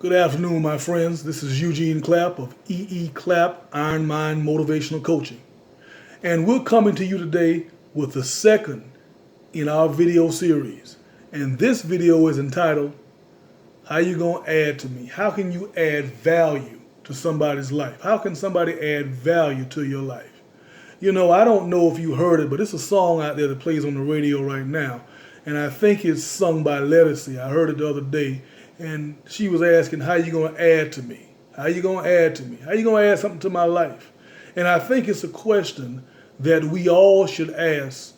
Good afternoon, my friends. This is Eugene Clapp of E.E.Clapp, Iron Mind Motivational Coaching. And we're coming to you today with the second in our video series. And this video is entitled, How You Gonna Add to Me? How can you add value to somebody's life? How can somebody add value to your life? You know, I don't know if you heard it, but it's a song out there that plays on the radio right now. And I think it's sung by Lettucey. I heard it the other day. And she was asking, how you going to add to me? How you going to add to me? How you going to add something to my life? And I think it's a question that we all should ask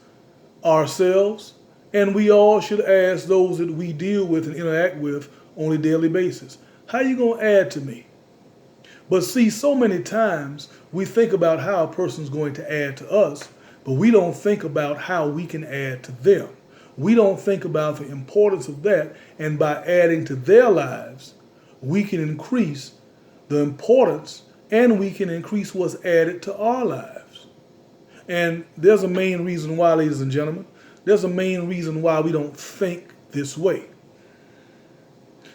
ourselves, and we all should ask those that we deal with and interact with on a daily basis. How you going to add to me? But see, so many times we think about how a person's going to add to us, but we don't think about how we can add to them. We don't think about the importance of that, and by adding to their lives, we can increase the importance and we can increase what's added to our lives. And there's a main reason why, ladies and gentlemen. There's a main reason why we don't think this way.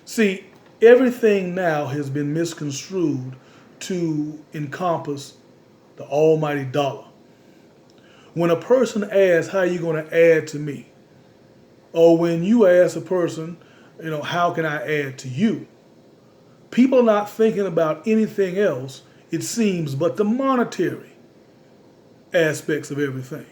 See, everything now has been misconstrued to encompass the almighty dollar. When a person asks, how are you going to add to me? Or when you ask a person, how can I add to you? People are not thinking about anything else, it seems, but the monetary aspects of everything.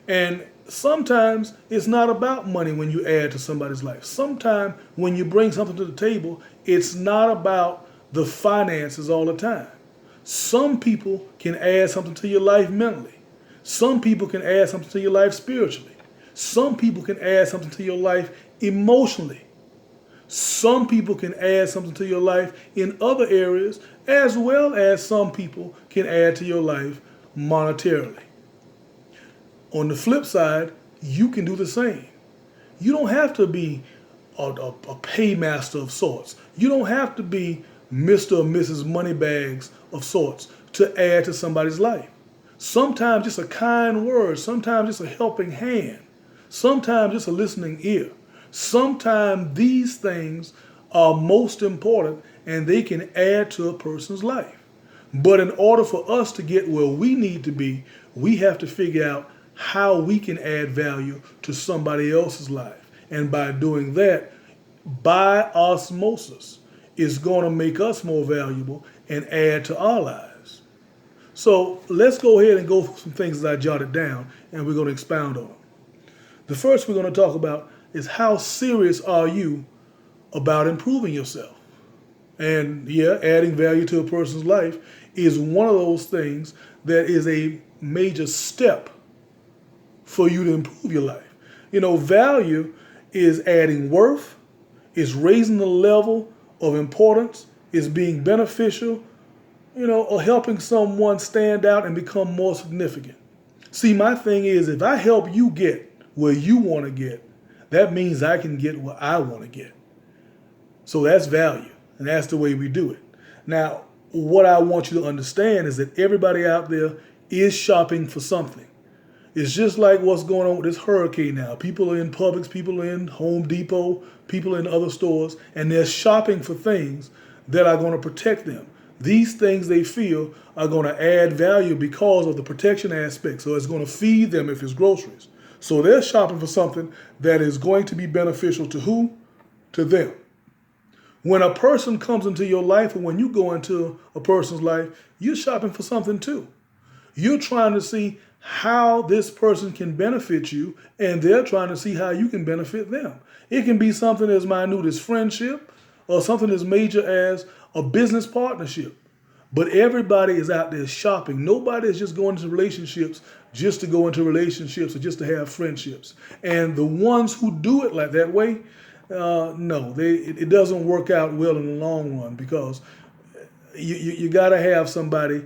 And sometimes it's not about money when you add to somebody's life. Sometimes when you bring something to the table, it's not about the finances all the time. Some people can add something to your life mentally. Some people can add something to your life spiritually. Some people can add something to your life emotionally. Some people can add something to your life in other areas, as well as some people can add to your life monetarily. On the flip side, you can do the same. You don't have to be a paymaster of sorts. You don't have to be Mr. or Mrs. Moneybags of sorts to add to somebody's life. Sometimes just a kind word, sometimes just a helping hand, sometimes just a listening ear. Sometimes these things are most important and they can add to a person's life. But in order for us to get where we need to be, we have to figure out how we can add value to somebody else's life. And by doing that, by osmosis, it's going to make us more valuable and add to our lives. So let's go ahead and go through some things that I jotted down and we're going to expound on them. The first we're going to talk about is how serious are you about improving yourself? And yeah, adding value to a person's life is one of those things that is a major step for you to improve your life. Value is adding worth, is raising the level of importance, is being beneficial, or helping someone stand out and become more significant. See, my thing is, if I help you get where you want to get, that means I can get where I want to get. So that's value, and that's the way we do it. Now, what I want you to understand is that everybody out there is shopping for something. It's just like what's going on with this hurricane now. People are in Publix, people are in Home Depot, people are in other stores, and they're shopping for things that are going to protect them. These things they feel are going to add value because of the protection aspect. So it's going to feed them if it's groceries. So they're shopping for something that is going to be beneficial to who? To them. When a person comes into your life, or when you go into a person's life, you're shopping for something too. You're trying to see how this person can benefit you, and they're trying to see how you can benefit them. It can be something as minute as friendship, or something as major as a business partnership. But everybody is out there shopping. Nobody is just going into relationships just to go into relationships or just to have friendships. And the ones who do it like that way, no, it doesn't work out well in the long run, because you got to have somebody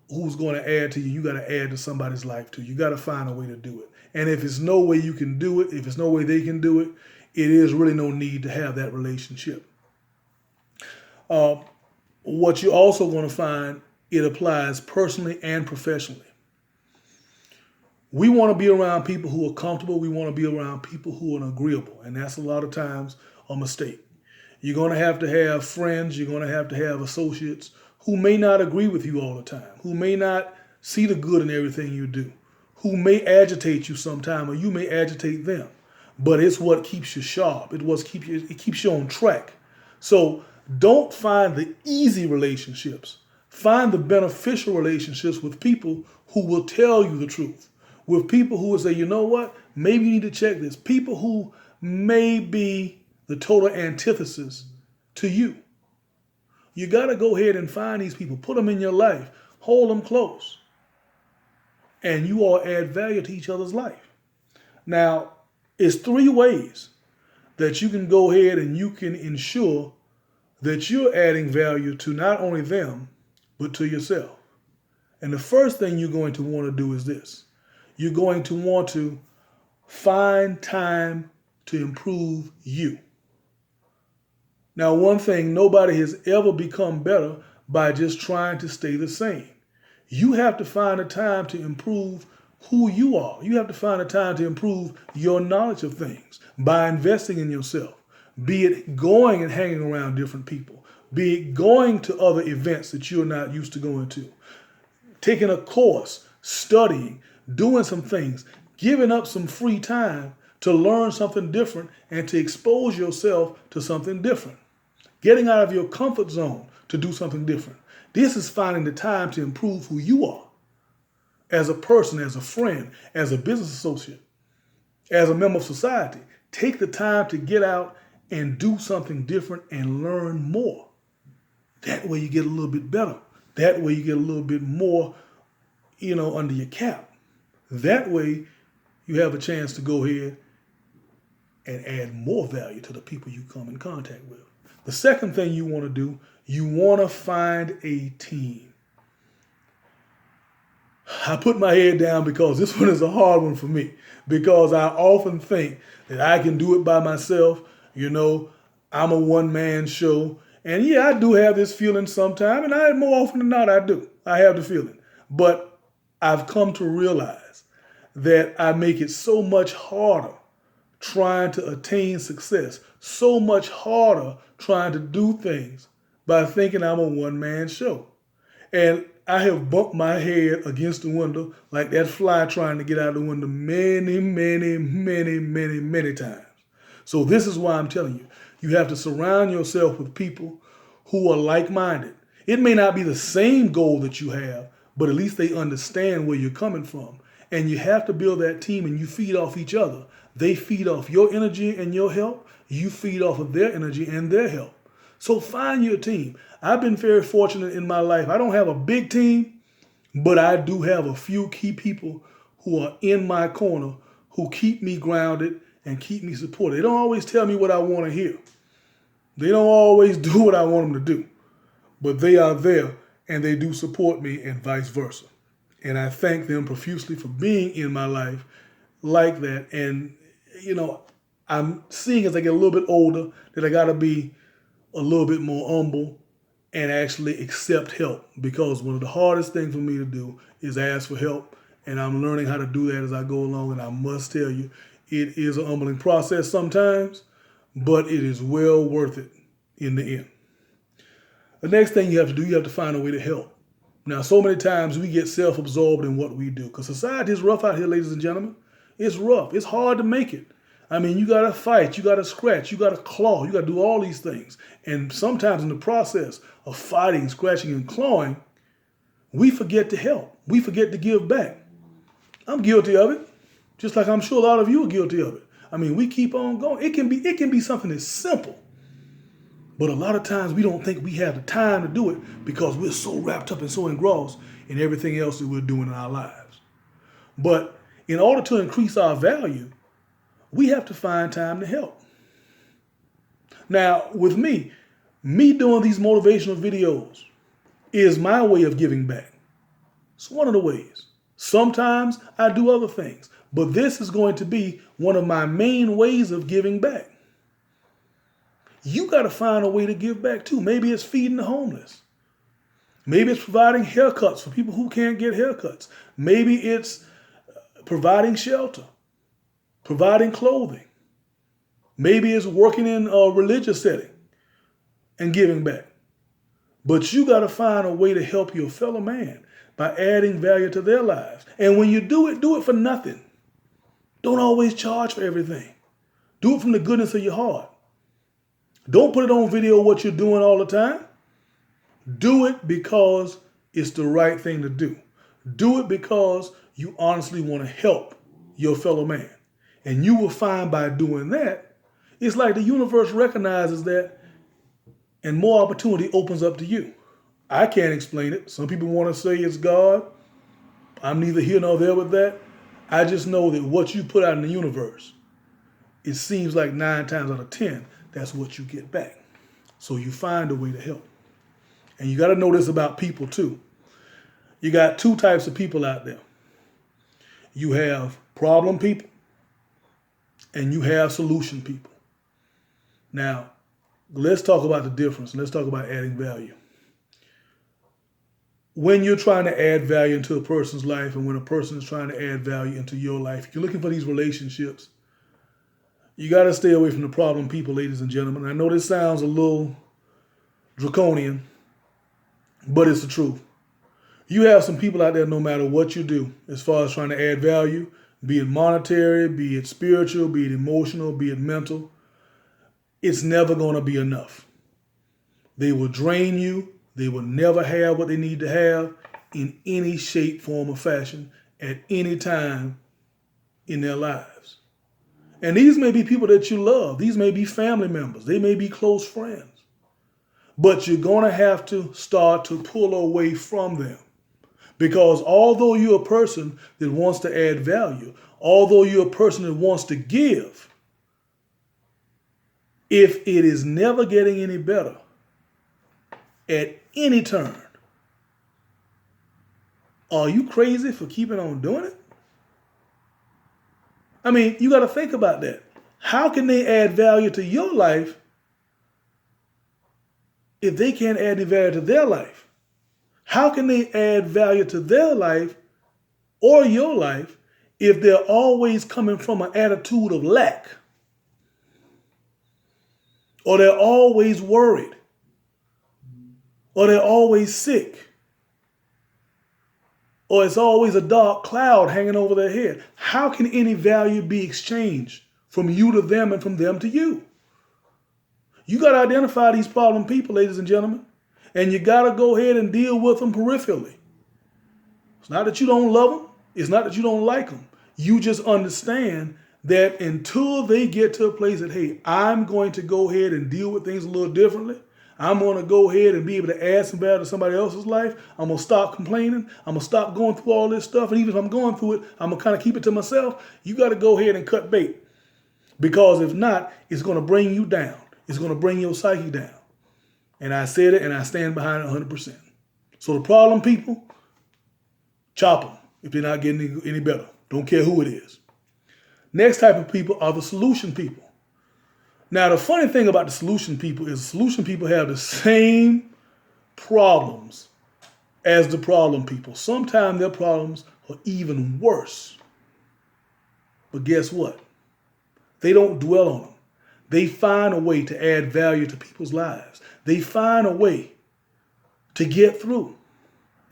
who's going to add to you. You got to add to somebody's life too. You got to find a way to do it. And if there's no way you can do it, if there's no way they can do it, it is really no need to have that relationship. What you're also going to find, it applies personally and professionally. We want to be around people who are comfortable. We want to be around people who are agreeable. And that's a lot of times a mistake. You're going to have friends. You're going to have associates who may not agree with you all the time, who may not see the good in everything you do, who may agitate you sometime, or you may agitate them. But it's what keeps you sharp. It keeps you on track. So don't find the easy relationships. Find the beneficial relationships with people who will tell you the truth. With people who will say, you know what, maybe you need to check this. People who may be the total antithesis to you. You got to go ahead and find these people. Put them in your life. Hold them close. And you all add value to each other's life. Now, it's 3 ways that you can go ahead and you can ensure that you're adding value to not only them, but to yourself. And the first thing you're going to want to do is this. You're going to want to find time to improve you. Now, one thing, nobody has ever become better by just trying to stay the same. You have to find a time to improve who you are. You have to find a time to improve your knowledge of things by investing in yourself. Be it going and hanging around different people. Be it going to other events that you're not used to going to. Taking a course, studying, doing some things, giving up some free time to learn something different and to expose yourself to something different. Getting out of your comfort zone to do something different. This is finding the time to improve who you are as a person, as a friend, as a business associate, as a member of society. Take the time to get out and do something different and learn more. That way you get a little bit better. That way you get a little bit more, under your cap. That way you have a chance to go ahead and add more value to the people you come in contact with. The second thing you want to do, you want to find a team. I put my head down because this one is a hard one for me, because I often think that I can do it by myself. I'm a one-man show. And yeah, I do have this feeling sometimes, and more often than not, I do. I have the feeling. But I've come to realize that I make it so much harder trying to attain success, so much harder trying to do things by thinking I'm a one-man show. And I have bumped my head against the window like that fly trying to get out the window many, many, many, many, many times. So this is why I'm telling you, you have to surround yourself with people who are like-minded. It may not be the same goal that you have, but at least they understand where you're coming from. And you have to build that team, and you feed off each other. They feed off your energy and your help. You feed off of their energy and their help. So find your team. I've been very fortunate in my life. I don't have a big team, but I do have a few key people who are in my corner who keep me grounded and keep me supported. They don't always tell me what I want to hear. They don't always do what I want them to do, but they are there and they do support me and vice versa. And I thank them profusely for being in my life like that. And, I'm seeing as I get a little bit older that I got to be a little bit more humble and actually accept help, because one of the hardest things for me to do is ask for help. And I'm learning how to do that as I go along. And I must tell you, it is a humbling process sometimes, but it is well worth it in the end. The next thing you have to do, you have to find a way to help. Now, so many times we get self-absorbed in what we do, because society is rough out here, ladies and gentlemen. It's rough. It's hard to make it. I mean, you got to fight, you got to scratch, you got to claw, you got to do all these things. And sometimes in the process of fighting, scratching, and clawing, we forget to help. We forget to give back. I'm guilty of it, just like I'm sure a lot of you are guilty of it. I mean, we keep on going. It can be something that's simple. But a lot of times we don't think we have the time to do it because we're so wrapped up and so engrossed in everything else that we're doing in our lives. But in order to increase our value, we have to find time to help. Now, with me doing these motivational videos is my way of giving back. It's one of the ways. Sometimes I do other things, but this is going to be one of my main ways of giving back. You got to find a way to give back too. Maybe it's feeding the homeless. Maybe it's providing haircuts for people who can't get haircuts. Maybe it's providing shelter, providing clothing. Maybe it's working in a religious setting and giving back. But you got to find a way to help your fellow man by adding value to their lives. And when you do it for nothing. Don't always charge for everything. Do it from the goodness of your heart. Don't put it on video what you're doing all the time. Do it because it's the right thing to do. Do it because you honestly want to help your fellow man. And you will find by doing that, it's like the universe recognizes that and more opportunity opens up to you. I can't explain it. Some people want to say it's God. I'm neither here nor there with that. I just know that what you put out in the universe, it seems like 9 times out of 10, that's what you get back. So you find a way to help. And you got to know this about people too. You got 2 types of people out there. You have problem people and you have solution people. Now, let's talk about the difference. Let's talk about adding value. When you're trying to add value into a person's life and when a person is trying to add value into your life, if you're looking for these relationships, you got to stay away from the problem people, ladies and gentlemen. I know this sounds a little draconian, but it's the truth. You have some people out there, no matter what you do, as far as trying to add value, be it monetary, be it spiritual, be it emotional, be it mental, it's never going to be enough. They will drain you. They will never have what they need to have in any shape, form, or fashion at any time in their lives. And these may be people that you love. These may be family members. They may be close friends. But you're going to have to start to pull away from them. Because although you're a person that wants to add value, although you're a person that wants to give, if it is never getting any better at any turn, are you crazy for keeping on doing it? I mean, you got to think about that. How can they add value to your life if they can't add any value to their life? How can they add value to their life or your life if they're always coming from an attitude of lack? Or they're always worried? Or they're always sick? Or it's always a dark cloud hanging over their head? How can any value be exchanged from you to them and from them to you? You got to identify these problem people, ladies and gentlemen. And you got to go ahead and deal with them peripherally. It's not that you don't love them. It's not that you don't like them. You just understand that until they get to a place that, hey, I'm going to go ahead and deal with things a little differently. I'm going to go ahead and be able to add some value to somebody else's life. I'm going to stop complaining. I'm going to stop going through all this stuff. And even if I'm going through it, I'm going to kind of keep it to myself. You got to go ahead and cut bait. Because if not, it's going to bring you down. It's going to bring your psyche down. And I said it and I stand behind it 100%. So the problem people, chop them if they're not getting any better. Don't care who it is. Next type of people are the solution people. Now, the funny thing about the solution people is the solution people have the same problems as the problem people. Sometimes their problems are even worse. But guess what? They don't dwell on them. They find a way to add value to people's lives. They find a way to get through.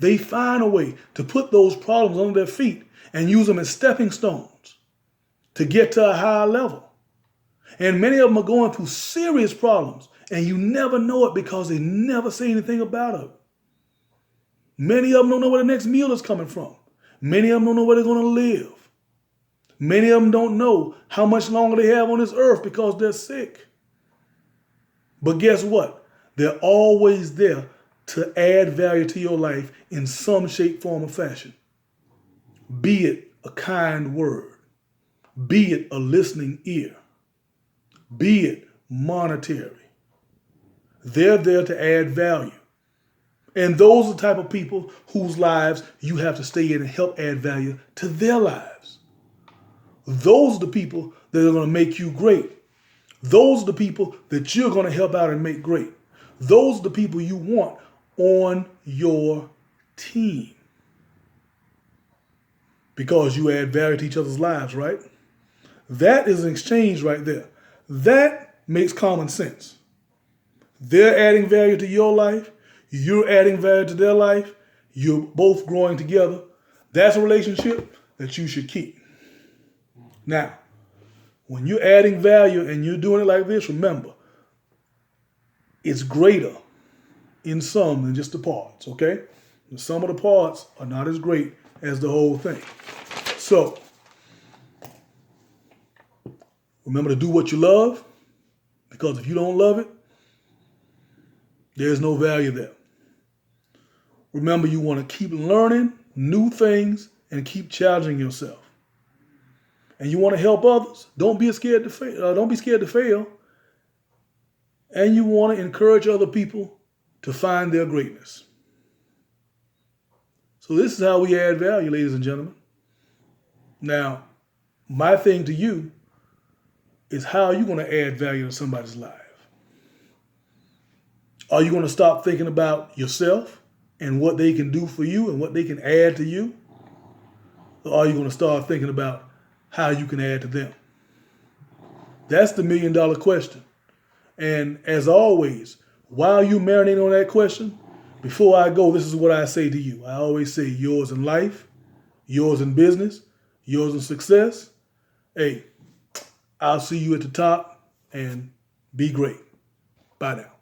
They find a way to put those problems under their feet and use them as stepping stones to get to a higher level. And many of them are going through serious problems, and you never know it because they never say anything about it. Many of them don't know where the next meal is coming from. Many of them don't know where they're going to live. Many of them don't know how much longer they have on this earth because they're sick. But guess what? They're always there to add value to your life in some shape, form, or fashion. Be it a kind word. Be it a listening ear. Be it monetary. They're there to add value. And those are the type of people whose lives you have to stay in and help add value to their lives. Those are the people that are going to make you great. Those are the people that you're going to help out and make great. Those are the people you want on your team. Because you add value to each other's lives, right? That is an exchange right there. That makes common sense. They're adding value to your life. You're adding value to their life. You're both growing together. That's a relationship that you should keep. Now, when you're adding value and you're doing it like this, remember, it's greater in sum than just the parts, okay? The sum of the parts are not as great as the whole thing. So, remember to do what you love, because if you don't love it, there's no value there. Remember, you want to keep learning new things and keep challenging yourself. And you want to help others. Don't be scared to fail. Don't be scared to fail. And you want to encourage other people to find their greatness. So this is how we add value, ladies and gentlemen. Now, my thing to you is, how are you going to add value to somebody's life? Are you going to stop thinking about yourself and what they can do for you and what they can add to you? Or are you going to start thinking about how you can add to them? That's the $1 million question. And as always, while you marinate on that question, before I go, this is what I say to you. I always say, yours in life, yours in business, yours in success. Hey, I'll see you at the top, and be great. Bye now.